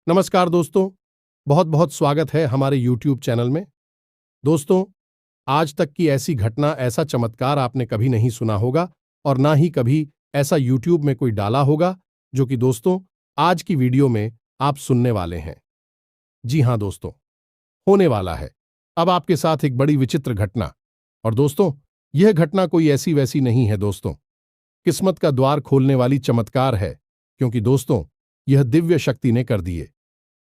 नमस्कार दोस्तों, बहुत बहुत स्वागत है हमारे YouTube चैनल में। दोस्तों, आज तक की ऐसी घटना, ऐसा चमत्कार आपने कभी नहीं सुना होगा और ना ही कभी ऐसा YouTube में कोई डाला होगा, जो कि दोस्तों आज की वीडियो में आप सुनने वाले हैं। जी हां दोस्तों, होने वाला है अब आपके साथ एक बड़ी विचित्र घटना। और दोस्तों, यह घटना कोई ऐसी वैसी नहीं है दोस्तों, किस्मत का द्वार खोलने वाली चमत्कार है, क्योंकि दोस्तों यह दिव्य शक्ति ने कर दिए।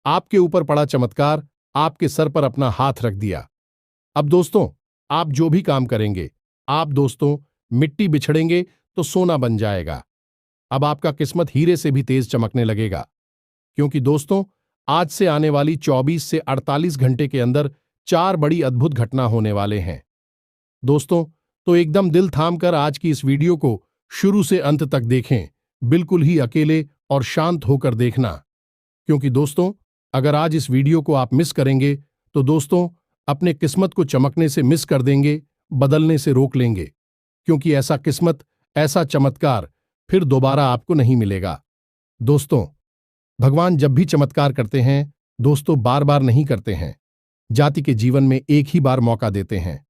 आपके ऊपर पड़ा चमत्कार, आपके सर पर अपना हाथ रख दिया। अब दोस्तों, आप जो भी काम करेंगे, आप दोस्तों मिट्टी बिछड़ेंगे तो सोना बन जाएगा। अब आपका किस्मत हीरे से भी तेज चमकने लगेगा, क्योंकि दोस्तों आज से आने वाली 24 से 48 घंटे के अंदर 4 बड़ी अद्भुत घटना होने वाले हैं। दोस्तों, तो एकदम दिल थाम कर आज की इस वीडियो को शुरू से अंत तक देखें, बिल्कुल ही अकेले और शांत होकर देखना, क्योंकि दोस्तों अगर आज इस वीडियो को आप मिस करेंगे तो दोस्तों अपने किस्मत को चमकने से मिस कर देंगे, बदलने से रोक लेंगे, क्योंकि ऐसा किस्मत, ऐसा चमत्कार फिर दोबारा आपको नहीं मिलेगा। दोस्तों, भगवान जब भी चमत्कार करते हैं दोस्तों, बार बार नहीं करते हैं। जाति के जीवन में एक ही बार मौका देते हैं,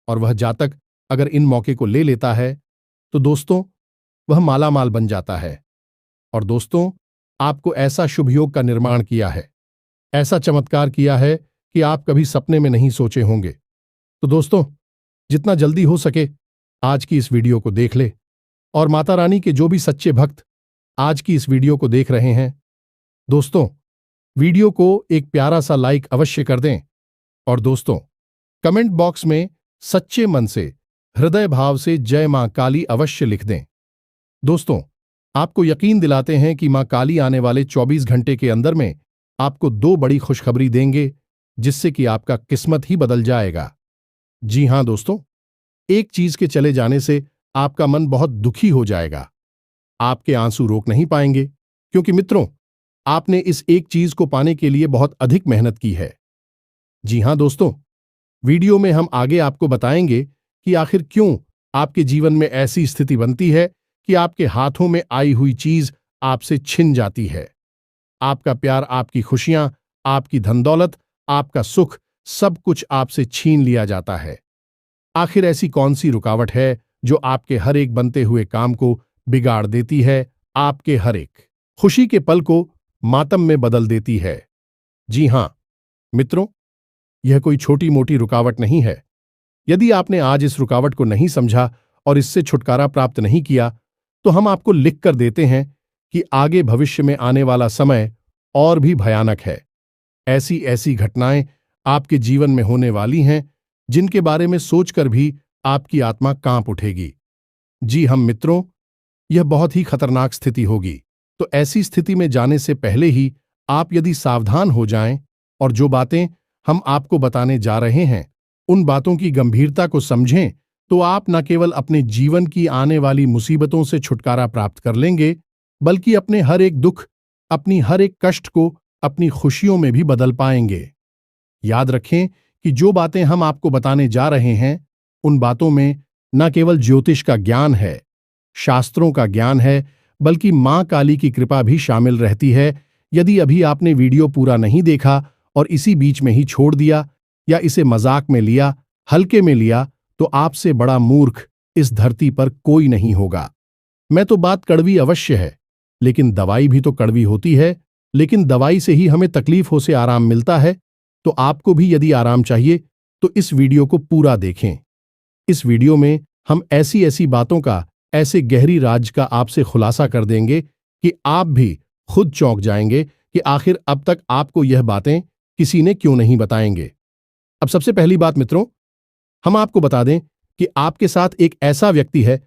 और वह जातक अगर इन मौके को ले लेता है तो दोस्तों वह मालामाल बन जाता है। और दोस्तों, आपको ऐसा शुभ योग का निर्माण किया है, ऐसा चमत्कार किया है कि आप कभी सपने में नहीं सोचे होंगे। तो दोस्तों, जितना जल्दी हो सके आज की इस वीडियो को देख ले, और माता रानी के जो भी सच्चे भक्त आज की इस वीडियो को देख रहे हैं, दोस्तों वीडियो को एक प्यारा सा लाइक अवश्य कर दें, और दोस्तों कमेंट बॉक्स में सच्चे मन से, हृदय भाव से जय मां काली अवश्य लिख दें। दोस्तों, आपको यकीन दिलाते हैं कि मां काली आने वाले 24 घंटे के अंदर में आपको 2 बड़ी खुशखबरी देंगे, जिससे कि आपका किस्मत ही बदल जाएगा। जी हां दोस्तों, एक चीज के चले जाने से आपका मन बहुत दुखी हो जाएगा। आपके आंसू रोक नहीं पाएंगे, क्योंकि मित्रों आपने इस एक चीज को पाने के लिए बहुत अधिक मेहनत की है। जी हां दोस्तों, वीडियो में हम आगे आपको बताएंगे कि आखिर क्यों आपके जीवन में ऐसी स्थिति बनती है कि आपके हाथों में आई हुई चीज आपसे छिन जाती है। आपका प्यार, आपकी खुशियां, आपकी धन दौलत, आपका सुख, सब कुछ आपसे छीन लिया जाता है। आखिर ऐसी कौन सी रुकावट है जो आपके हर एक बनते हुए काम को बिगाड़ देती है, आपके हर एक खुशी के पल को मातम में बदल देती है? जी हां मित्रों, यह कोई छोटी मोटी रुकावट नहीं है। यदि आपने आज इस रुकावट को नहीं समझा और इससे छुटकारा प्राप्त नहीं किया, तो हम आपको लिख कर देते हैं कि आगे भविष्य में आने वाला समय और भी भयानक है। ऐसी ऐसी घटनाएं आपके जीवन में होने वाली हैं, जिनके बारे में सोचकर भी आपकी आत्मा कांप उठेगी। जी हम मित्रों, यह बहुत ही खतरनाक स्थिति होगी। तो ऐसी स्थिति में जाने से पहले ही आप यदि सावधान हो जाएं और जो बातें हम आपको बताने जा रहे हैं उन बातों की गंभीरता को समझें, तो आप न केवल अपने जीवन की आने वाली मुसीबतों से छुटकारा प्राप्त कर लेंगे, बल्कि अपने हर एक दुख, अपनी हर एक कष्ट को अपनी खुशियों में भी बदल पाएंगे। याद रखें कि जो बातें हम आपको बताने जा रहे हैं उन बातों में न केवल ज्योतिष का ज्ञान है, शास्त्रों का ज्ञान है, बल्कि मां काली की कृपा भी शामिल रहती है। यदि अभी आपने वीडियो पूरा नहीं देखा और इसी बीच में ही छोड़ दिया या इसे मजाक में लिया, हल्के में लिया, तो आपसे बड़ा मूर्ख इस धरती पर कोई नहीं होगा। मैं तो बात कड़वी अवश्य है, लेकिन दवाई भी तो कड़वी होती है। लेकिन दवाई से ही हमें तकलीफों से आराम मिलता है। तो आपको भी यदि आराम चाहिए तो इस वीडियो को पूरा देखें। इस वीडियो में हम ऐसी ऐसी बातों का, ऐसे गहरी राज का आपसे खुलासा कर देंगे कि आप भी खुद चौंक जाएंगे कि आखिर अब तक आपको यह बातें किसी ने क्यों नहीं बताएंगे। अब सबसे पहली बात मित्रों, हम आपको बता दें कि आपके साथ एक ऐसा व्यक्ति है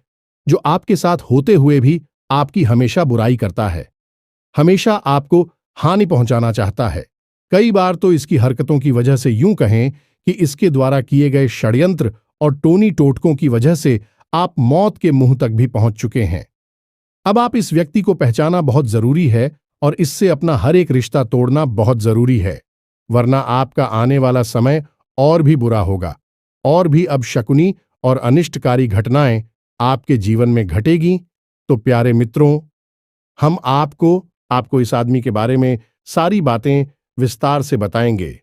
जो आपके साथ होते हुए भी आपकी हमेशा बुराई करता है, हमेशा आपको हानि पहुंचाना चाहता है। कई बार तो इसकी हरकतों की वजह से यूं कहें कि इसके द्वारा किए गए षड्यंत्र और टोनी टोटकों की वजह से आप मौत के मुंह तक भी पहुंच चुके हैं। अब आप इस व्यक्ति को पहचाना बहुत जरूरी है और इससे अपना हर एक रिश्ता तोड़ना बहुत जरूरी है, वरना आपका आने वाला समय और भी बुरा होगा, और भी अपशकुनी और अनिष्टकारी घटनाएं आपके जीवन में घटेगी। तो प्यारे मित्रों, हम आपको इस आदमी के बारे में सारी बातें विस्तार से बताएंगे।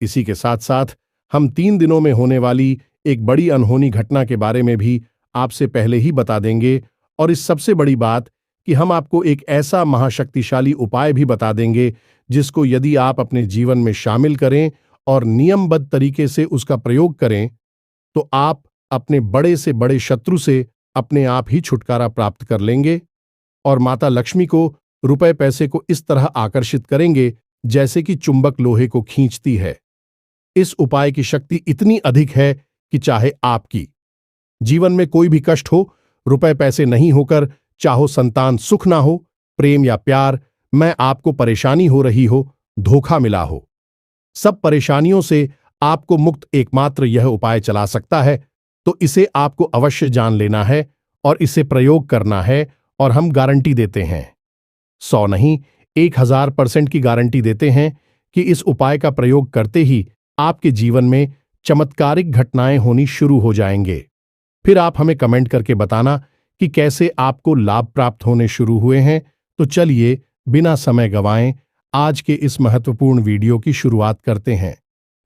इसी के साथ साथ हम 3 दिनों में होने वाली एक बड़ी अनहोनी घटना के बारे में भी आपसे पहले ही बता देंगे, और इस सबसे बड़ी बात कि हम आपको एक ऐसा महाशक्तिशाली उपाय भी बता देंगे जिसको यदि आप अपने जीवन में शामिल करें और नियमबद्ध तरीके से उसका प्रयोग करें तो आप अपने बड़े से बड़े शत्रु से अपने आप ही छुटकारा प्राप्त कर लेंगे और माता लक्ष्मी को रुपए पैसे को इस तरह आकर्षित करेंगे जैसे कि चुंबक लोहे को खींचती है। इस उपाय की शक्ति इतनी अधिक है कि चाहे आपकी जीवन में कोई भी कष्ट हो, रुपए पैसे नहीं होकर, चाहो संतान सुख ना हो, प्रेम या प्यार में आपको परेशानी हो रही हो, धोखा मिला हो, सब परेशानियों से आपको मुक्त एकमात्र यह उपाय चला सकता है। तो इसे आपको अवश्य जान लेना है और इसे प्रयोग करना है, और हम गारंटी देते हैं, 100 नहीं 1000% की गारंटी देते हैं कि इस उपाय का प्रयोग करते ही आपके जीवन में चमत्कारिक घटनाएं होनी शुरू हो जाएंगे। फिर आप हमें कमेंट करके बताना कि कैसे आपको लाभ प्राप्त होने शुरू हुए हैं। तो चलिए बिना समय गंवाएं आज के इस महत्वपूर्ण वीडियो की शुरुआत करते हैं।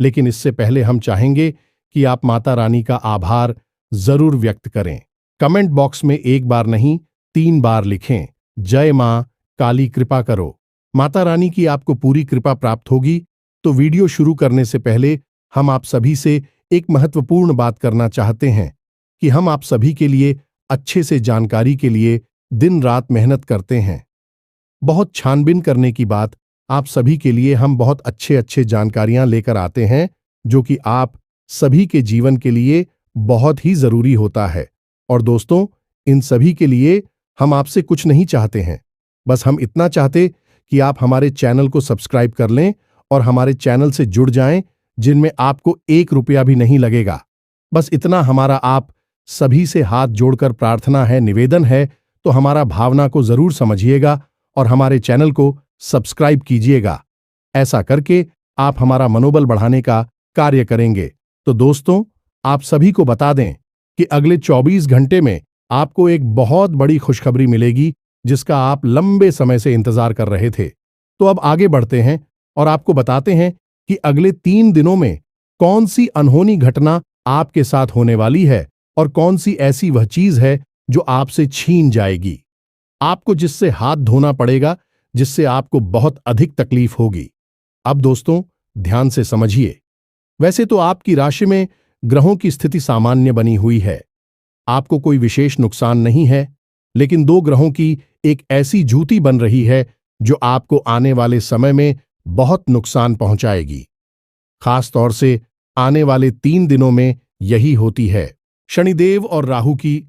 लेकिन इससे पहले हम चाहेंगे कि आप माता रानी का आभार जरूर व्यक्त करें। कमेंट बॉक्स में 1 बार नहीं 3 बार लिखें, जय मां काली कृपा करो। माता रानी की आपको पूरी कृपा प्राप्त होगी। तो वीडियो शुरू करने से पहले हम आप सभी से एक महत्वपूर्ण बात करना चाहते हैं कि हम आप सभी के लिए अच्छे से जानकारी के लिए दिन रात मेहनत करते हैं। बहुत छानबीन करने की बात, आप सभी के लिए हम बहुत अच्छे जानकारियां लेकर आते हैं जो कि आप सभी के जीवन के लिए बहुत ही जरूरी होता है। और दोस्तों, इन सभी के लिए हम आपसे कुछ नहीं चाहते हैं, बस हम इतना चाहते कि आप हमारे चैनल को सब्सक्राइब कर लें और हमारे चैनल से जुड़ जाएं, जिनमें आपको 1 रुपया भी नहीं लगेगा। बस इतना हमारा आप सभी से हाथ जोड़कर प्रार्थना है, निवेदन है। तो हमारा भावना को जरूर समझिएगा और हमारे चैनल को सब्सक्राइब कीजिएगा। ऐसा करके आप हमारा मनोबल बढ़ाने का कार्य करेंगे। तो दोस्तों, आप सभी को बता दें कि अगले 24 घंटे में आपको एक बहुत बड़ी खुशखबरी मिलेगी जिसका आप लंबे समय से इंतजार कर रहे थे। तो अब आगे बढ़ते हैं और आपको बताते हैं कि अगले 3 दिनों में कौन सी अनहोनी घटना आपके साथ होने वाली है और कौन सी ऐसी वह चीज है जो आपसे छीन जाएगी, आपको जिससे हाथ धोना पड़ेगा, जिससे आपको बहुत अधिक तकलीफ होगी। अब दोस्तों ध्यान से समझिए। वैसे तो आपकी राशि में ग्रहों की स्थिति सामान्य बनी हुई है, आपको कोई विशेष नुकसान नहीं है, लेकिन 2 ग्रहों की एक ऐसी जुती बन रही है जो आपको आने वाले समय में बहुत नुकसान पहुंचाएगी। खास तौर से आने वाले 3 दिनों में यही होती है शनिदेव और राहु की।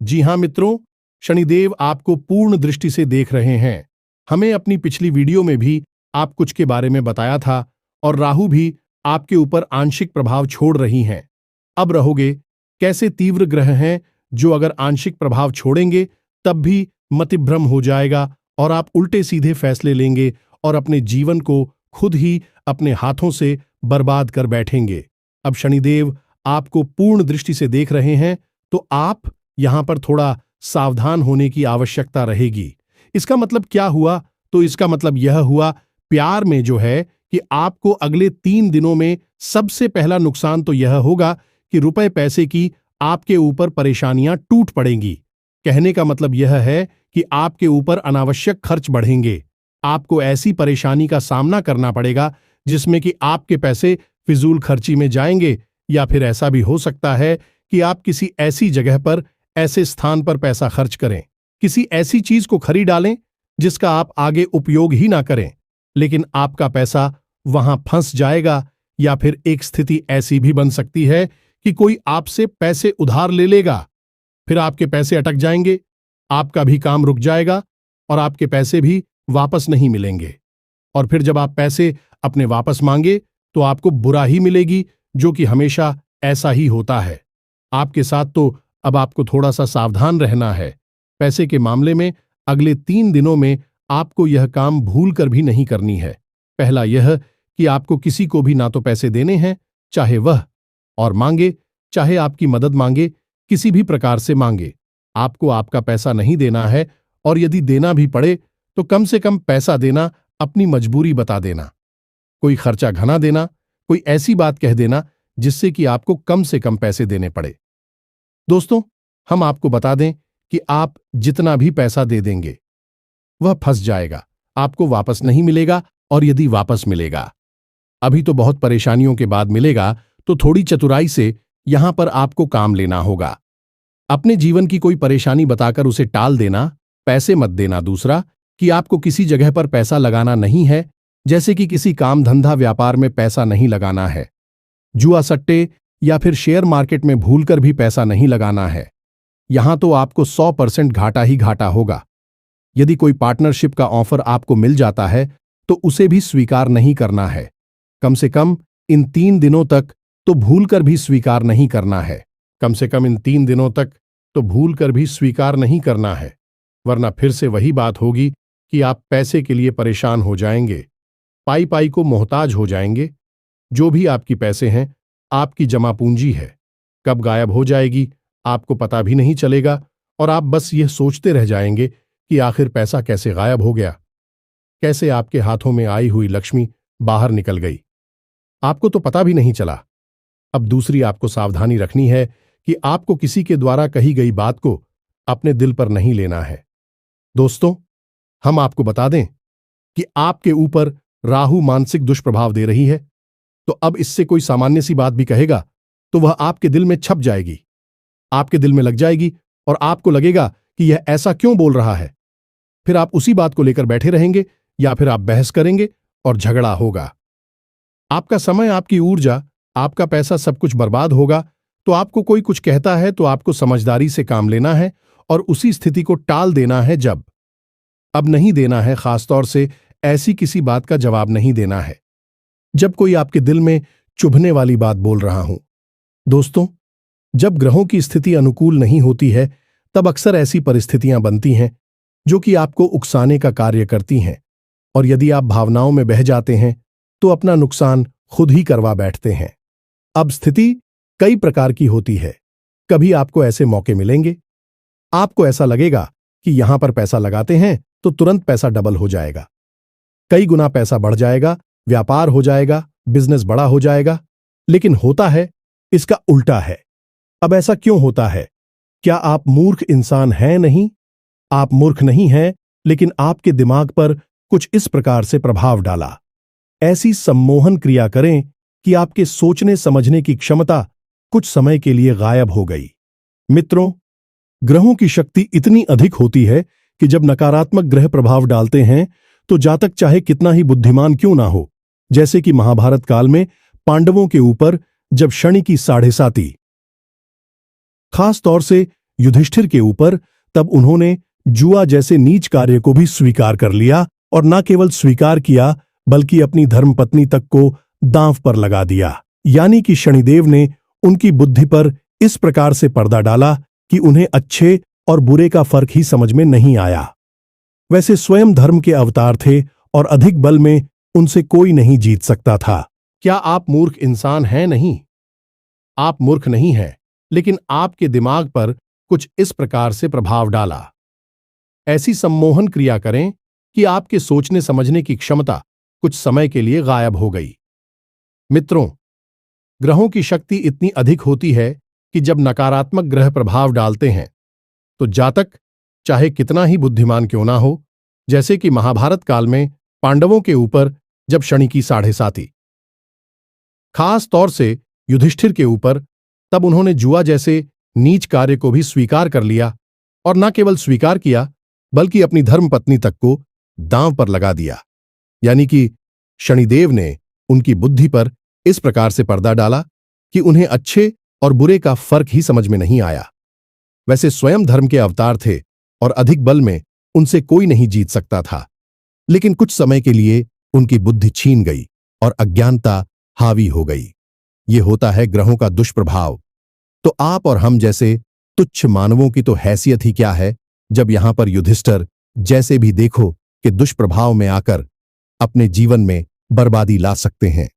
जी हां मित्रों, शनिदेव आपको पूर्ण दृष्टि से देख रहे हैं। हमें अपनी पिछली वीडियो में भी आप कुछ के बारे में बताया था, और राहु भी आपके ऊपर आंशिक प्रभाव छोड़ रही हैं। अब रहोगे कैसे तीव्र ग्रह हैं जो अगर आंशिक प्रभाव छोड़ेंगे तब भी मतिभ्रम हो जाएगा और आप उल्टे सीधे फैसले लेंगे और अपने जीवन को खुद ही अपने हाथों से बर्बाद कर बैठेंगे। अब शनिदेव आपको पूर्ण दृष्टि से देख रहे हैं, तो आप यहां पर थोड़ा सावधान होने की आवश्यकता रहेगी। इसका मतलब क्या हुआ? तो इसका मतलब यह हुआ प्यार में जो है कि आपको अगले 3 दिनों में सबसे पहला नुकसान तो यह होगा कि रुपए पैसे की आपके ऊपर परेशानियां टूट पड़ेंगी। कहने का मतलब यह है कि आपके ऊपर अनावश्यक खर्च बढ़ेंगे। आपको ऐसी परेशानी का सामना करना पड़ेगा जिसमें कि आपके पैसे फिजूल खर्ची में जाएंगे, या फिर ऐसा भी हो सकता है कि आप किसी ऐसी जगह पर, ऐसे स्थान पर पैसा खर्च करें, किसी ऐसी चीज को खरीद डालें जिसका आप आगे उपयोग ही ना करें, लेकिन आपका पैसा वहां फंस जाएगा। या फिर एक स्थिति ऐसी भी बन सकती है कि कोई आपसे पैसे उधार ले लेगा, फिर आपके पैसे अटक जाएंगे, आपका भी काम रुक जाएगा और आपके पैसे भी वापस नहीं मिलेंगे। और फिर जब आप पैसे अपने वापस मांगे तो आपको बुरा ही मिलेगी, जो कि हमेशा ऐसा ही होता है आपके साथ। तो अब आपको थोड़ा सा सावधान रहना है। पैसे के मामले में अगले 3 दिनों में आपको यह काम भूल कर भी नहीं करनी है। पहला यह कि आपको किसी को भी ना तो पैसे देने हैं, चाहे वह और मांगे, चाहे आपकी मदद मांगे, किसी भी प्रकार से मांगे, आपको आपका पैसा नहीं देना है। और यदि देना भी पड़े तो कम से कम पैसा देना अपनी मजबूरी बता देना, कोई खर्चा घना देना, कोई ऐसी बात कह देना जिससे कि आपको कम से कम पैसे देने पड़े। दोस्तों, हम आपको बता दें कि आप जितना भी पैसा दे देंगे वह फंस जाएगा, आपको वापस नहीं मिलेगा, और यदि वापस मिलेगा अभी तो बहुत परेशानियों के बाद मिलेगा, तो थोड़ी चतुराई से यहां पर आपको काम लेना होगा। अपने जीवन की कोई परेशानी बताकर उसे टाल देना, पैसे मत देना। दूसरा, कि आपको किसी जगह पर पैसा लगाना नहीं है, जैसे कि किसी काम धंधा व्यापार में पैसा नहीं लगाना है, जुआ सट्टे या फिर शेयर मार्केट में भूलकर भी पैसा नहीं लगाना है। यहां तो आपको 100% घाटा ही घाटा होगा। यदि कोई पार्टनरशिप का ऑफर आपको मिल जाता है तो उसे भी स्वीकार नहीं करना है। कम से कम इन 3 दिनों तक तो भूलकर भी स्वीकार नहीं करना है। कम से कम इन 3 दिनों तक तो भूलकर भी स्वीकार नहीं करना है, वरना फिर से वही बात होगी कि आप पैसे के लिए परेशान हो जाएंगे, पाई पाई को मोहताज हो जाएंगे। जो भी आपकी पैसे हैं, आपकी जमा पूंजी है, कब गायब हो जाएगी आपको पता भी नहीं चलेगा, और आप बस यह सोचते रह जाएंगे कि आखिर पैसा कैसे गायब हो गया, कैसे आपके हाथों में आई हुई लक्ष्मी बाहर निकल गई, आपको तो पता भी नहीं चला। अब दूसरी आपको सावधानी रखनी है कि आपको किसी के द्वारा कही गई बात को अपने दिल पर नहीं लेना है। दोस्तों, हम आपको बता दें कि आपके ऊपर राहु मानसिक दुष्प्रभाव दे रही है, तो अब इससे कोई सामान्य सी बात भी कहेगा तो वह आपके दिल में छप जाएगी, आपके दिल में लग जाएगी, और आपको लगेगा कि यह ऐसा क्यों बोल रहा है। फिर आप उसी बात को लेकर बैठे रहेंगे, या फिर आप बहस करेंगे और झगड़ा होगा। आपका समय, आपकी ऊर्जा, आपका पैसा सब कुछ बर्बाद होगा। तो आपको कोई कुछ कहता है तो आपको समझदारी से काम लेना है और उसी स्थिति को टाल देना है। जब अब नहीं देना है, खासतौर से ऐसी किसी बात का जवाब नहीं देना है जब कोई आपके दिल में चुभने वाली बात बोल रहा हूं। दोस्तों, जब ग्रहों की स्थिति अनुकूल नहीं होती है तब अक्सर ऐसी परिस्थितियां बनती हैं जो कि आपको उकसाने का कार्य करती हैं, और यदि आप भावनाओं में बह जाते हैं तो अपना नुकसान खुद ही करवा बैठते हैं। अब स्थिति कई प्रकार की होती है। कभी आपको ऐसे मौके मिलेंगे, आपको ऐसा लगेगा कि यहां पर पैसा लगाते हैं तो तुरंत पैसा डबल हो जाएगा, कई गुना पैसा बढ़ जाएगा, व्यापार हो जाएगा, बिजनेस बड़ा हो जाएगा। लेकिन होता है इसका उल्टा है। अब ऐसा क्यों होता है? क्या आप मूर्ख इंसान हैं? नहीं, आप मूर्ख नहीं हैं, लेकिन आपके दिमाग पर कुछ इस प्रकार से प्रभाव डाला। ऐसी सम्मोहन क्रिया करें कि आपके सोचने समझने की क्षमता कुछ समय के लिए गायब हो गई। मित्रों, ग्रहों की शक्ति इतनी अधिक होती है कि जब नकारात्मक ग्रह प्रभाव डालते हैं तो जातक चाहे कितना ही बुद्धिमान क्यों ना हो, जैसे कि महाभारत काल में पांडवों के ऊपर जब शनि की साढ़ेसाती, खास तौर से युधिष्ठिर के ऊपर, तब उन्होंने जुआ जैसे नीच कार्य को भी स्वीकार कर लिया, और न केवल स्वीकार किया बल्कि अपनी धर्मपत्नी तक को दांव पर लगा दिया। यानी कि शनिदेव ने उनकी बुद्धि पर इस प्रकार से पर्दा डाला कि उन्हें अच्छे और बुरे का फर्क ही समझ में नहीं आया। वैसे स्वयं धर्म के अवतार थे और अधिक बल में उनसे कोई नहीं जीत सकता था। क्या आप मूर्ख इंसान हैं? नहीं, आप मूर्ख नहीं हैं, लेकिन आपके दिमाग पर कुछ इस प्रकार से प्रभाव डाला। ऐसी सम्मोहन क्रिया करें कि आपके सोचने समझने की क्षमता कुछ समय के लिए गायब हो गई। मित्रों, ग्रहों की शक्ति इतनी अधिक होती है कि जब नकारात्मक ग्रह प्रभाव डालते हैं तो जातक चाहे कितना ही बुद्धिमान क्यों ना हो, जैसे कि महाभारत काल में पांडवों के ऊपर जब शनि की साढ़ेसाती, खास तौर से युधिष्ठिर के ऊपर, तब उन्होंने जुआ जैसे नीच कार्य को भी स्वीकार कर लिया, और न केवल स्वीकार किया बल्कि अपनी धर्मपत्नी तक को दांव पर लगा दिया। यानी कि शनिदेव ने उनकी बुद्धि पर इस प्रकार से पर्दा डाला कि उन्हें अच्छे और बुरे का फर्क ही समझ में नहीं आया। वैसे स्वयं धर्म के अवतार थे और अधिक बल में उनसे कोई नहीं जीत सकता था, लेकिन कुछ समय के लिए उनकी बुद्धि छीन गई और अज्ञानता हावी हो गई। ये होता है ग्रहों का दुष्प्रभाव। तो आप और हम जैसे तुच्छ मानवों की तो हैसियत ही क्या है, जब यहां पर युधिष्ठिर जैसे भी देखो कि दुष्प्रभाव में आकर अपने जीवन में बर्बादी ला सकते हैं।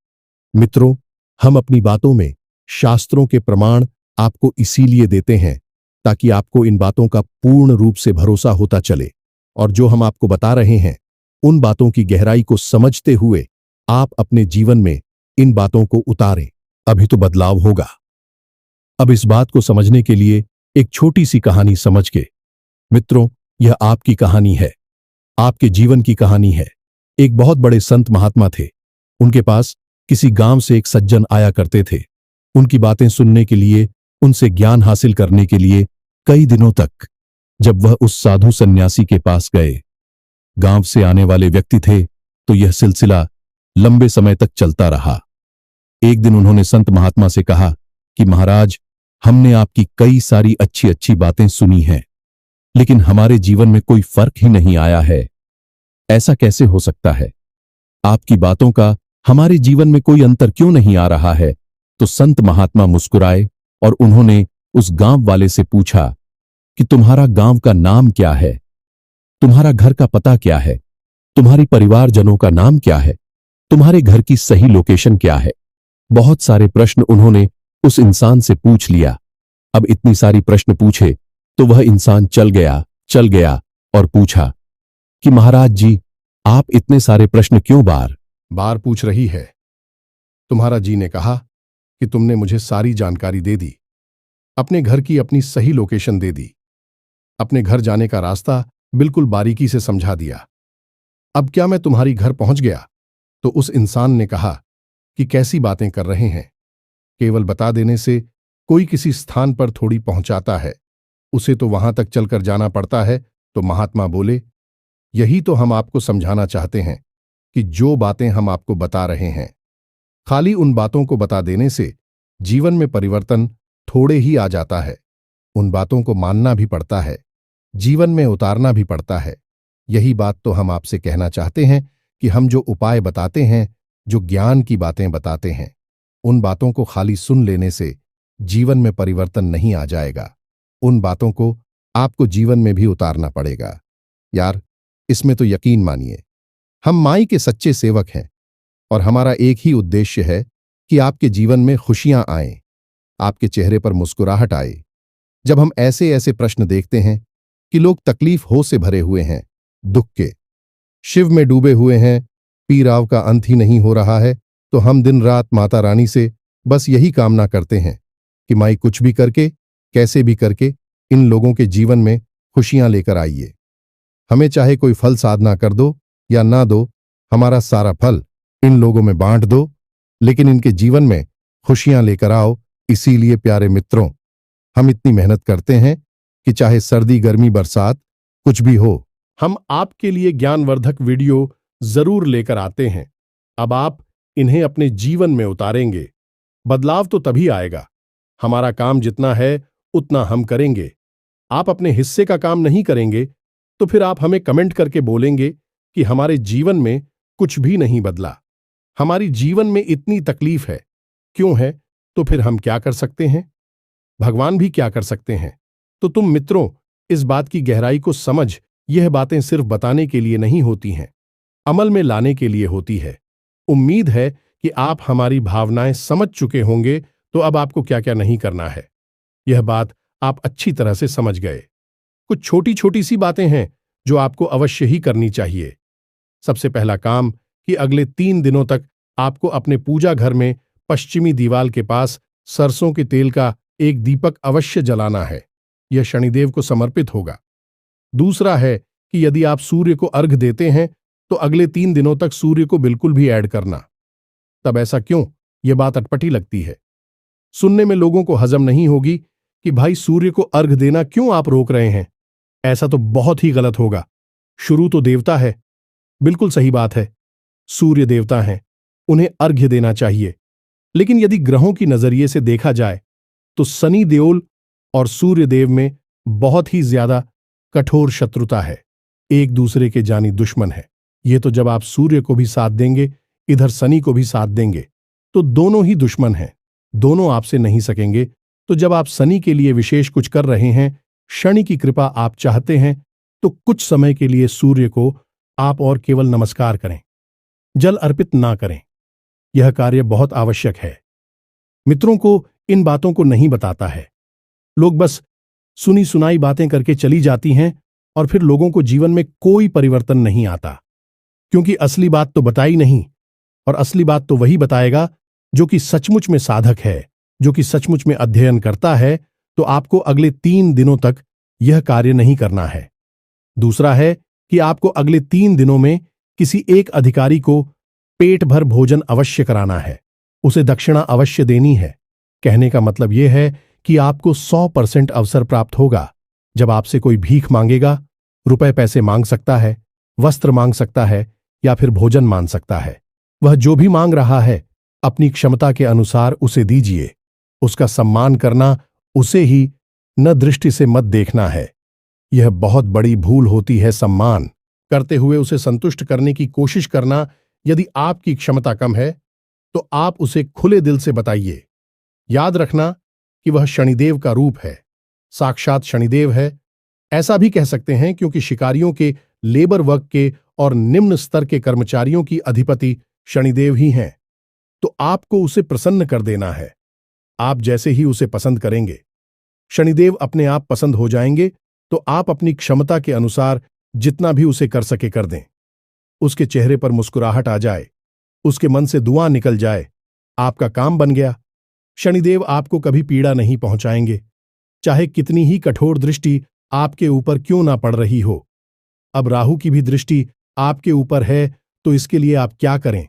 मित्रों, हम अपनी बातों में शास्त्रों के प्रमाण आपको इसीलिए देते हैं ताकि आपको इन बातों का पूर्ण रूप से भरोसा होता चले, और जो हम आपको बता रहे हैं उन बातों की गहराई को समझते हुए आप अपने जीवन में इन बातों को उतारें। अभी तो बदलाव होगा। अब इस बात को समझने के लिए एक छोटी सी कहानी समझ के। मित्रों, यह आपकी कहानी है, आपके जीवन की कहानी है। एक बहुत बड़े संत महात्मा थे। उनके पास किसी गांव से एक सज्जन आया करते थे। उनकी बातें सुनने के लिए, उनसे ज्ञान हासिल करने के लिए कई दिनों तक। जब वह उस साधु सन्यासी के पास गए, गांव से आने वाले व्यक्ति थे, तो यह सिलसिला लंबे समय तक चलता रहा। एक दिन उन्होंने संत महात्मा से कहा कि महाराज, हमने आपकी कई सारी अच्छी अच्छी बातें सुनी हैं, लेकिन हमारे जीवन में कोई फर्क ही नहीं आया है। ऐसा कैसे हो सकता है? आपकी बातों का हमारे जीवन में कोई अंतर क्यों नहीं आ रहा है? तो संत महात्मा मुस्कुराए और उन्होंने उस गांव वाले से पूछा कि तुम्हारा गांव का नाम क्या है? तुम्हारा घर का पता क्या है? तुम्हारी परिवारजनों का नाम क्या है? तुम्हारे घर की सही लोकेशन क्या है? बहुत सारे प्रश्न उन्होंने उस इंसान से पूछ लिया। अब इतनी सारी प्रश्न पूछे तो वह इंसान चल गया और पूछा कि महाराज जी, आप इतने सारे प्रश्न क्यों बार बार पूछ रही है? तुम्हारा जी ने कहा कि तुमने मुझे सारी जानकारी दे दी, अपने घर की अपनी सही लोकेशन दे दी, अपने घर जाने का रास्ता बिल्कुल बारीकी से समझा दिया। अब क्या मैं तुम्हारी घर पहुंच गया? तो उस इंसान ने कहा कि कैसी बातें कर रहे हैं, केवल बता देने से कोई किसी स्थान पर थोड़ी पहुंचाता है, उसे तो वहां तक चलकर जाना पड़ता है। तो महात्मा बोले, यही तो हम आपको समझाना चाहते हैं कि जो बातें हम आपको बता रहे हैं, खाली उन बातों को बता देने से जीवन में परिवर्तन थोड़े ही आ जाता है। उन बातों को मानना भी पड़ता है, जीवन में उतारना भी पड़ता है। यही बात तो हम आपसे कहना चाहते हैं कि हम जो उपाय बताते हैं, जो ज्ञान की बातें बताते हैं, उन बातों को खाली सुन लेने से जीवन में परिवर्तन नहीं आ जाएगा। उन बातों को आपको जीवन में भी उतारना पड़ेगा। यार, इसमें तो यकीन मानिए, हम माई के सच्चे सेवक हैं और हमारा एक ही उद्देश्य है कि आपके जीवन में खुशियां आएं, आपके चेहरे पर मुस्कुराहट आए। जब हम ऐसे ऐसे प्रश्न देखते हैं कि लोग तकलीफ हो से भरे हुए हैं, दुख के शिव में डूबे हुए हैं, पी राव का अंत ही नहीं हो रहा है, तो हम दिन रात माता रानी से बस यही कामना करते हैं कि माई कुछ भी करके, कैसे भी करके इन लोगों के जीवन में खुशियां लेकर आइए। हमें चाहे कोई फल साधना कर दो या ना दो, हमारा सारा फल इन लोगों में बांट दो, लेकिन इनके जीवन में खुशियां लेकर आओ। इसीलिए प्यारे मित्रों, हम इतनी मेहनत करते हैं कि चाहे सर्दी, गर्मी, बरसात कुछ भी हो, हम आपके लिए ज्ञानवर्धक वीडियो जरूर लेकर आते हैं। अब आप इन्हें अपने जीवन में उतारेंगे, बदलाव तो तभी आएगा। हमारा काम जितना है उतना हम करेंगे। आप अपने हिस्से का काम नहीं करेंगे तो फिर आप हमें कमेंट करके बोलेंगे कि हमारे जीवन में कुछ भी नहीं बदला, हमारी जीवन में इतनी तकलीफ है, क्यों है? तो फिर हम क्या कर सकते हैं? भगवान भी क्या कर सकते हैं? तो तुम मित्रों, इस बात की गहराई को समझ, यह बातें सिर्फ बताने के लिए नहीं होती हैं, अमल में लाने के लिए होती है। उम्मीद है कि आप हमारी भावनाएं समझ चुके होंगे, तो अब आपको क्या क्या नहीं करना है, यह बात आप अच्छी तरह से समझ गए। कुछ छोटी छोटी सी बातें हैं जो आपको अवश्य ही करनी चाहिए। सबसे पहला काम कि अगले 3 दिनों तक आपको अपने पूजा घर में पश्चिमी दीवाल के पास सरसों के तेल का एक दीपक अवश्य जलाना है। यह शनिदेव को समर्पित होगा। दूसरा है कि यदि आप सूर्य को अर्घ देते हैं तो अगले 3 दिनों तक सूर्य को बिल्कुल भी ऐड करना। तब ऐसा क्यों? यह बात अटपटी लगती है, सुनने में लोगों को हजम नहीं होगी कि भाई सूर्य को अर्घ देना क्यों आप रोक रहे हैं। ऐसा तो बहुत ही गलत होगा। शुरू तो देवता है, बिल्कुल सही बात है, सूर्य देवता हैं, उन्हें अर्घ्य देना चाहिए। लेकिन यदि ग्रहों की नजरिए से देखा जाए तो शनि देओल और सूर्य देव में बहुत ही ज्यादा कठोर शत्रुता है, एक दूसरे के जानी दुश्मन है। ये तो जब आप सूर्य को भी साथ देंगे, इधर शनि को भी साथ देंगे, तो दोनों ही दुश्मन हैं, दोनों आपसे नहीं सकेंगे। तो जब आप शनि के लिए विशेष कुछ कर रहे हैं, शनि की कृपा आप चाहते हैं, तो कुछ समय के लिए सूर्य को आप और केवल नमस्कार करें, जल अर्पित ना करें। यह कार्य बहुत आवश्यक है। मित्रों को इन बातों को नहीं बताता है, लोग बस सुनी सुनाई बातें करके चली जाती हैं और फिर लोगों को जीवन में कोई परिवर्तन नहीं आता। क्योंकि असली बात तो बताई नहीं, और असली बात तो वही बताएगा जो कि सचमुच में साधक है, जो कि सचमुच में अध्ययन करता है। तो आपको अगले 3 दिनों तक यह कार्य नहीं करना है। दूसरा है कि आपको अगले 3 दिनों में किसी एक अधिकारी को पेट भर भोजन अवश्य कराना है, उसे दक्षिणा अवश्य देनी है। कहने का मतलब यह है कि आपको 100% अवसर प्राप्त होगा। जब आपसे कोई भीख मांगेगा, रुपए पैसे मांग सकता है, वस्त्र मांग सकता है या फिर भोजन मांग सकता है, वह जो भी मांग रहा है अपनी क्षमता के अनुसार उसे दीजिए। उसका सम्मान करना, उसे ही न दृष्टि से मत देखना है। यह बहुत बड़ी भूल होती है। सम्मान करते हुए उसे संतुष्ट करने की कोशिश करना। यदि आपकी क्षमता कम है तो आप उसे खुले दिल से बताइए। याद रखना कि वह शनिदेव का रूप है, साक्षात शनिदेव है। ऐसा भी कह सकते हैं क्योंकि शिकारियों के, लेबर वर्ग के और निम्न स्तर के कर्मचारियों की अधिपति शनिदेव ही हैं। तो आपको उसे प्रसन्न कर देना है। आप जैसे ही उसे पसंद करेंगे, शनिदेव अपने आप पसंद हो जाएंगे। तो आप अपनी क्षमता के अनुसार जितना भी उसे कर सके कर दें। उसके चेहरे पर मुस्कुराहट आ जाए, उसके मन से दुआ निकल जाए, आपका काम बन गया। शनिदेव आपको कभी पीड़ा नहीं पहुंचाएंगे, चाहे कितनी ही कठोर दृष्टि आपके ऊपर क्यों ना पड़ रही हो। अब राहु की भी दृष्टि आपके ऊपर है, तो इसके लिए आप क्या करें?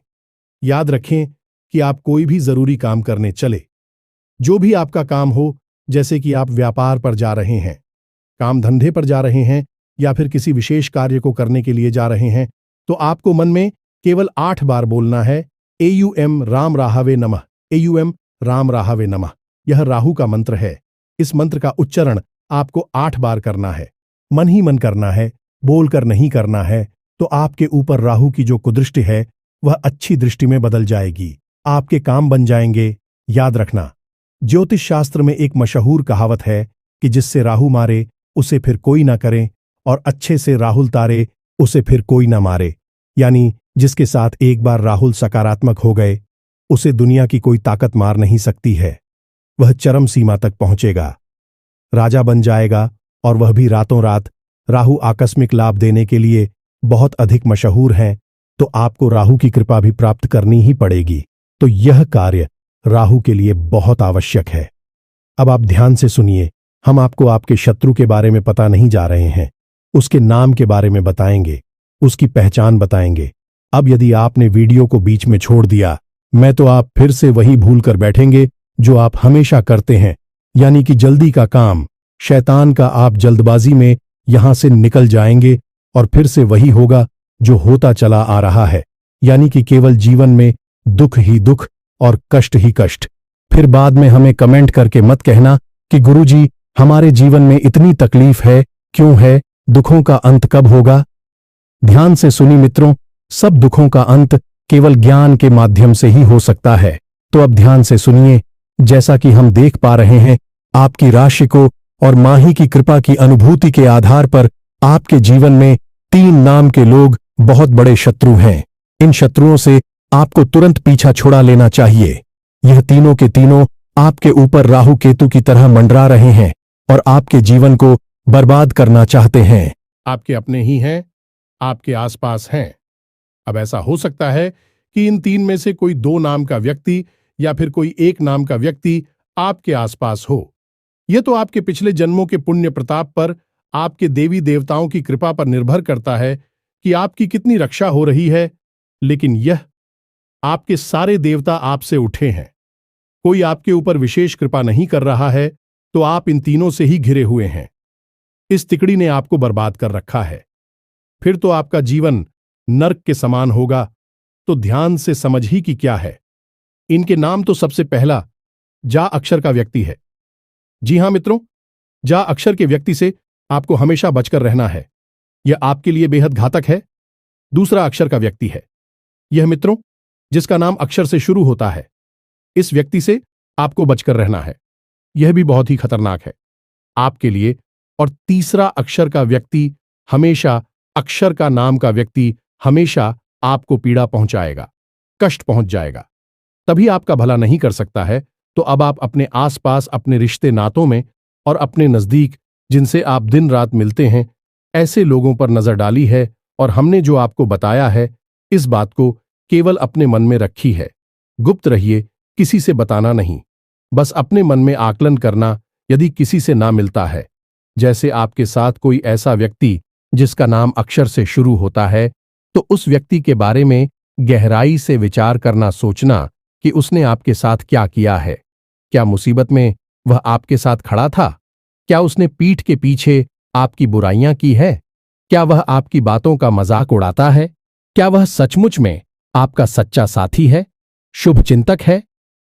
याद रखें कि आप कोई भी जरूरी काम करने चले, जो भी आपका काम हो, जैसे कि आप व्यापार पर जा रहे हैं, काम धंधे पर जा रहे हैं या फिर किसी विशेष कार्य को करने के लिए जा रहे हैं, तो आपको मन में केवल 8 बार बोलना है AUM राम राहवे नमः, AUM राम राहवे नमः। यह राहु का मंत्र है। इस मंत्र का उच्चारण आपको 8 बार करना है। मन ही मन करना है, बोलकर नहीं करना है। तो आपके ऊपर राहु की जो कुदृष्टि है वह अच्छी दृष्टि में बदल जाएगी, आपके काम बन जाएंगे। याद रखना, ज्योतिष शास्त्र में एक मशहूर कहावत है कि जिससे राहु मारे उसे फिर कोई ना करे, और अच्छे से राहुल तारे उसे फिर कोई ना मारे। यानी जिसके साथ एक बार राहुल सकारात्मक हो गए, उसे दुनिया की कोई ताकत मार नहीं सकती है। वह चरम सीमा तक पहुंचेगा, राजा बन जाएगा, और वह भी रातों रात। राहु आकस्मिक लाभ देने के लिए बहुत अधिक मशहूर हैं, तो आपको राहु की कृपा भी प्राप्त करनी ही पड़ेगी। तो यह कार्य राहु के लिए बहुत आवश्यक है। अब आप ध्यान से सुनिए। हम आपको आपके शत्रु के बारे में पता नहीं जा रहे हैं, उसके नाम के बारे में बताएंगे, उसकी पहचान बताएंगे। अब यदि आपने वीडियो को बीच में छोड़ दिया, मैं तो आप फिर से वही भूल कर बैठेंगे जो आप हमेशा करते हैं, यानी कि जल्दी का काम। शैतान का आप जल्दबाजी में यहां से निकल जाएंगे और फिर से वही होगा जो होता चला आ रहा है, यानी कि केवल जीवन में दुख ही दुख और कष्ट ही कष्ट। फिर बाद में हमें कमेंट करके मत कहना कि गुरुजी हमारे जीवन में इतनी तकलीफ है, क्यों है, दुखों का अंत कब होगा। ध्यान से सुनी मित्रों, सब दुखों का अंत केवल ज्ञान के माध्यम से ही हो सकता है। तो अब ध्यान से सुनिए। जैसा कि हम देख पा रहे हैं, आपकी राशि को और माही की कृपा की अनुभूति के आधार पर आपके जीवन में 3 नाम के लोग बहुत बड़े शत्रु हैं। इन शत्रुओं से आपको तुरंत पीछा छुड़ा लेना चाहिए। यह तीनों के तीनों आपके ऊपर राहु केतु की तरह मंडरा रहे हैं और आपके जीवन को बर्बाद करना चाहते हैं। आपके अपने ही हैं, आपके आसपास हैं। अब ऐसा हो सकता है कि इन 3 में से कोई 2 नाम का व्यक्ति या फिर कोई 1 नाम का व्यक्ति आपके आसपास हो। यह तो आपके पिछले जन्मों के पुण्य प्रताप पर, आपके देवी देवताओं की कृपा पर निर्भर करता है कि आपकी कितनी रक्षा हो रही है। लेकिन यह आपके सारे देवता आपसे उठे हैं, कोई आपके ऊपर विशेष कृपा नहीं कर रहा है, तो आप इन तीनों से ही घिरे हुए हैं। इस तिकड़ी ने आपको बर्बाद कर रखा है। फिर तो आपका जीवन नर्क के समान होगा। तो ध्यान से समझ ही कि क्या है। इनके नाम तो सबसे पहला जा अक्षर का व्यक्ति है। जी हां मित्रों, जा अक्षर के व्यक्ति से आपको हमेशा बचकर रहना है, यह आपके लिए बेहद घातक है। दूसरा अक्षर का व्यक्ति है यह मित्रों, जिसका नाम अक्षर से शुरू होता है। इस व्यक्ति से आपको बचकर रहना है, यह भी बहुत ही खतरनाक है आपके लिए। और तीसरा अक्षर का व्यक्ति हमेशा, अक्षर का नाम का व्यक्ति हमेशा आपको पीड़ा पहुंचाएगा, कष्ट पहुंच जाएगा, तभी आपका भला नहीं कर सकता है। तो अब आप अपने आसपास, अपने रिश्ते नातों में और अपने नजदीक, जिनसे आप दिन रात मिलते हैं, ऐसे लोगों पर नजर डाली है। और हमने जो आपको बताया है इस बात को केवल अपने मन में रखी है। गुप्त रहिए, किसी से बताना नहीं। बस अपने मन में आकलन करना, यदि किसी से ना मिलता है, जैसे आपके साथ कोई ऐसा व्यक्ति जिसका नाम अक्षर से शुरू होता है, तो उस व्यक्ति के बारे में गहराई से विचार करना, सोचना कि उसने आपके साथ क्या किया है। क्या मुसीबत में वह आपके साथ खड़ा था? क्या उसने पीठ के पीछे आपकी बुराइयां की है? क्या वह आपकी बातों का मजाक उड़ाता है? क्या वह सचमुच में आपका सच्चा साथी है, शुभचिंतक है?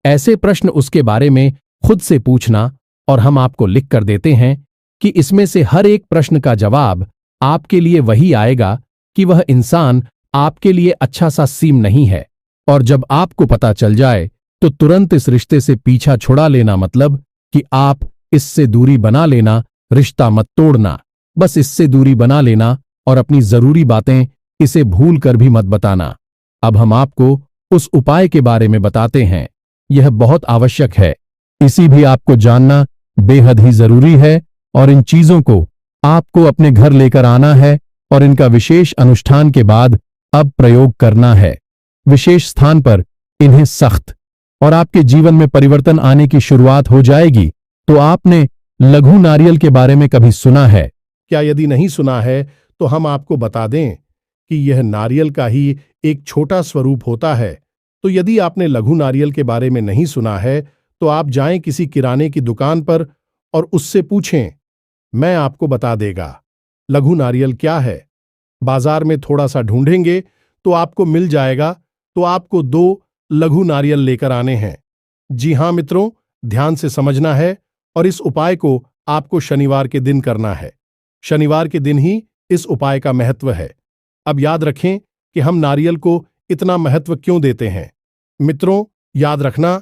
ऐसे प्रश्न उसके बारे में खुद से पूछना, और हम आपको लिख कर देते हैं कि इसमें से हर एक प्रश्न का जवाब आपके लिए वही आएगा कि वह इंसान आपके लिए अच्छा सा सीम नहीं है। और जब आपको पता चल जाए तो तुरंत इस रिश्ते से पीछा छुड़ा लेना, मतलब कि आप इससे दूरी बना लेना, रिश्ता मत तोड़ना, बस इससे दूरी बना लेना और अपनी जरूरी बातें इसे भूल कर भी मत बताना। अब हम आपको उस उपाय के बारे में बताते हैं। यह बहुत आवश्यक है, इसी भी आपको जानना बेहद ही जरूरी है, और इन चीजों को आपको अपने घर लेकर आना है और इनका विशेष अनुष्ठान के बाद अब प्रयोग करना है। विशेष स्थान पर इन्हें सख्त, और आपके जीवन में परिवर्तन आने की शुरुआत हो जाएगी। तो आपने लघु नारियल के बारे में कभी सुना है क्या? यदि नहीं सुना है तो हम आपको बता दें कि यह नारियल का ही एक छोटा स्वरूप होता है। तो यदि आपने लघु नारियल के बारे में नहीं सुना है तो आप जाएं किसी किराने की दुकान पर और उससे पूछें, मैं आपको बता देगा लघु नारियल क्या है। बाजार में थोड़ा सा ढूंढेंगे तो आपको मिल जाएगा। तो आपको 2 लघु नारियल लेकर आने हैं। जी हां मित्रों, ध्यान से समझना है, और इस उपाय को आपको शनिवार के दिन करना है। शनिवार के दिन ही इस उपाय का महत्व है। अब याद रखें कि हम नारियल को इतना महत्व क्यों देते हैं। मित्रों, याद रखना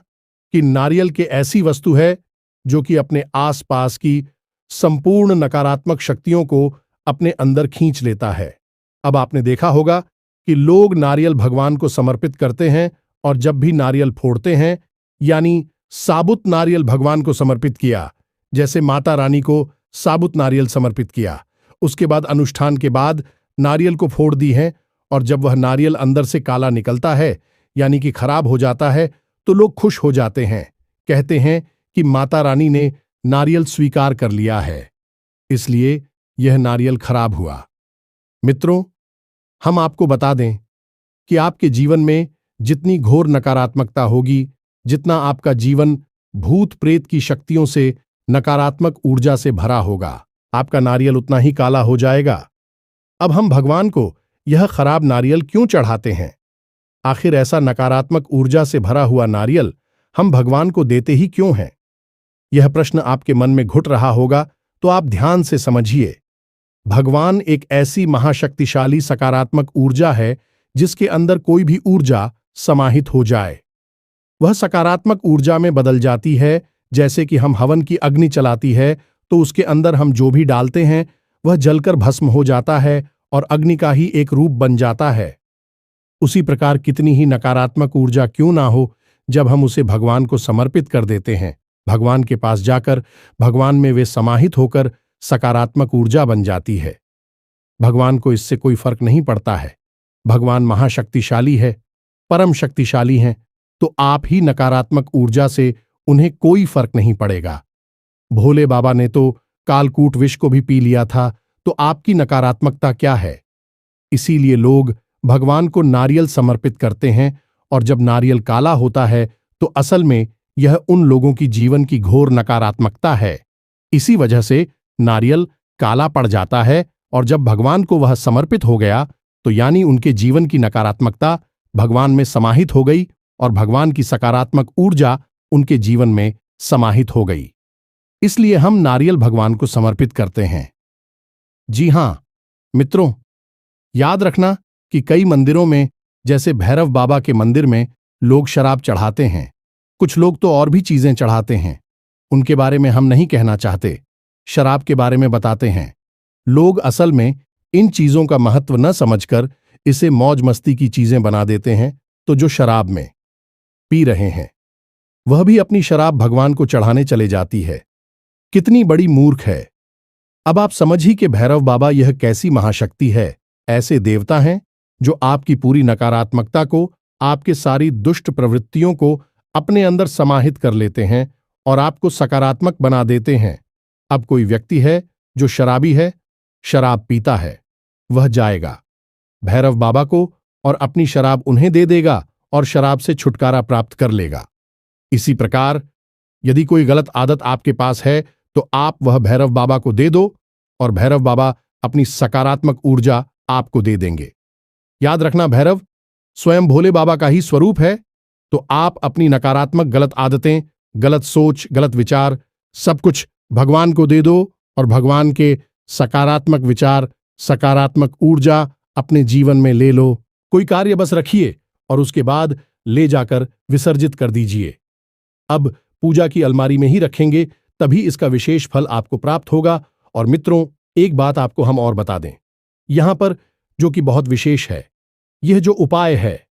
कि नारियल के ऐसी वस्तु है जो कि अपने आसपास की संपूर्ण नकारात्मक शक्तियों को अपने अंदर खींच लेता है। अब आपने देखा होगा कि लोग नारियल भगवान को समर्पित करते हैं, और जब भी नारियल फोड़ते हैं, यानी साबुत नारियल भगवान को समर्पित किया, जैसे माता रानी को साबुत नारियल समर्पित किया, उसके बाद अनुष्ठान के बाद नारियल को फोड़ दी है, और जब वह नारियल अंदर से काला निकलता है, यानी कि खराब हो जाता है, तो लोग खुश हो जाते हैं, कहते हैं कि माता रानी ने नारियल स्वीकार कर लिया है, इसलिए यह नारियल खराब हुआ। मित्रों, हम आपको बता दें कि आपके जीवन में जितनी घोर नकारात्मकता होगी, जितना आपका जीवन भूत प्रेत की शक्तियों से, नकारात्मक ऊर्जा से भरा होगा, आपका नारियल उतना ही काला हो जाएगा। अब हम भगवान को यह खराब नारियल क्यों चढ़ाते हैं? आखिर ऐसा नकारात्मक ऊर्जा से भरा हुआ नारियल हम भगवान को देते ही क्यों हैं? यह प्रश्न आपके मन में घुट रहा होगा, तो आप ध्यान से समझिए। भगवान एक ऐसी महाशक्तिशाली सकारात्मक ऊर्जा है जिसके अंदर कोई भी ऊर्जा समाहित हो जाए, वह सकारात्मक ऊर्जा में बदल जाती है। जैसे कि हम हवन की अग्नि चलाती है तो उसके अंदर हम जो भी डालते हैं वह जलकर भस्म हो जाता है और अग्नि का ही एक रूप बन जाता है। उसी प्रकार कितनी ही नकारात्मक ऊर्जा क्यों ना हो, जब हम उसे भगवान को समर्पित कर देते हैं, भगवान के पास जाकर भगवान में वे समाहित होकर सकारात्मक ऊर्जा बन जाती है। भगवान को इससे कोई फर्क नहीं पड़ता है। भगवान महाशक्तिशाली है, परम शक्तिशाली हैं, तो आप ही नकारात्मक ऊर्जा से उन्हें कोई फर्क नहीं पड़ेगा। भोले बाबा ने तो कालकूट विष को भी पी लिया था, तो आपकी नकारात्मकता क्या है? इसीलिए लोग भगवान को नारियल समर्पित करते हैं, और जब नारियल काला होता है तो असल में यह उन लोगों की जीवन की घोर नकारात्मकता है। इसी वजह से नारियल काला पड़ जाता है, और जब भगवान को वह समर्पित हो गया तो यानी उनके जीवन की नकारात्मकता भगवान में समाहित हो गई और भगवान की सकारात्मक ऊर्जा उनके जीवन में समाहित हो गई। इसलिए हम नारियल भगवान को समर्पित करते हैं। जी हां मित्रों, याद रखना कि कई मंदिरों में, जैसे भैरव बाबा के मंदिर में, लोग शराब चढ़ाते हैं। कुछ लोग तो और भी चीजें चढ़ाते हैं, उनके बारे में हम नहीं कहना चाहते, शराब के बारे में बताते हैं। लोग असल में इन चीजों का महत्व न समझकर इसे मौज मस्ती की चीजें बना देते हैं। तो जो शराब में पी रहे हैं वह भी अपनी शराब भगवान को चढ़ाने चले जाती है। कितनी बड़ी मूर्ख है। अब आप समझिए कि भैरव बाबा यह कैसी महाशक्ति है। ऐसे देवता हैं जो आपकी पूरी नकारात्मकता को, आपके सारी दुष्ट प्रवृत्तियों को अपने अंदर समाहित कर लेते हैं और आपको सकारात्मक बना देते हैं। अब कोई व्यक्ति है जो शराबी है, शराब पीता है, वह जाएगा भैरव बाबा को और अपनी शराब उन्हें दे देगा और शराब से छुटकारा प्राप्त कर लेगा। इसी प्रकार यदि कोई गलत आदत आपके पास है तो आप वह भैरव बाबा को दे दो और भैरव बाबा अपनी सकारात्मक ऊर्जा आपको दे देंगे। याद रखना, भैरव स्वयं भोले बाबा का ही स्वरूप है, तो आप अपनी नकारात्मक गलत आदतें, गलत सोच, गलत विचार सब कुछ भगवान को दे दो और भगवान के सकारात्मक विचार, सकारात्मक ऊर्जा अपने जीवन में ले लो। कोई कार्य बस रखिए और उसके बाद ले जाकर विसर्जित कर दीजिए। अब पूजा की अलमारी में ही रखेंगे, तभी इसका विशेष फल आपको प्राप्त होगा। और मित्रों, एक बात आपको हम और बता दें यहां पर, जो कि बहुत विशेष है, यह जो उपाय है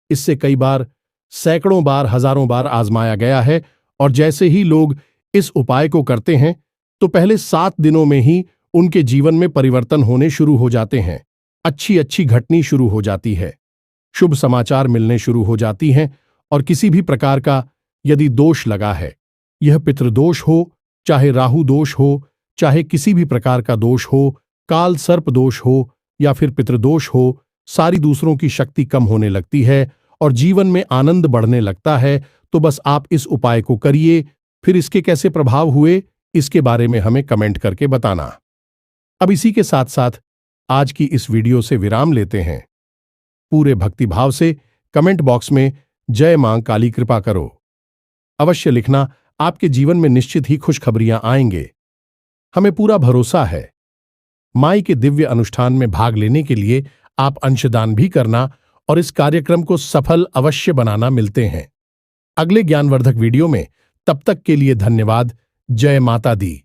इससे कई बार, सैकड़ों बार, हजारों बार आजमाया गया है और जैसे ही लोग इस उपाय को करते हैं तो पहले 7 दिनों में ही उनके जीवन में परिवर्तन होने शुरू हो जाते हैं, अच्छी अच्छी घटनी शुरू हो जाती है, शुभ समाचार मिलने शुरू हो जाती हैं। और किसी भी प्रकार का यदि दोष लगा है, यह पितृदोष हो, चाहे राहु दोष हो, चाहे किसी भी प्रकार का दोष हो, काल सर्प दोष हो या फिर पितृदोष हो, सारी दूसरों की शक्ति कम होने लगती है और जीवन में आनंद बढ़ने लगता है। तो बस आप इस उपाय को करिए, फिर इसके कैसे प्रभाव हुए इसके बारे में हमें कमेंट करके बताना। अब इसी के साथ साथ आज की इस वीडियो से विराम लेते हैं। पूरे भक्तिभाव से कमेंट बॉक्स में जय मां काली कृपा करो अवश्य लिखना, आपके जीवन में निश्चित ही खुशखबरियां आएंगे, हमें पूरा भरोसा है। माई के दिव्य अनुष्ठान में भाग लेने के लिए आप अंशदान भी करना और इस कार्यक्रम को सफल अवश्य बनाना। मिलते हैं अगले ज्ञानवर्धक वीडियो में, तब तक के लिए धन्यवाद। जय माता दी।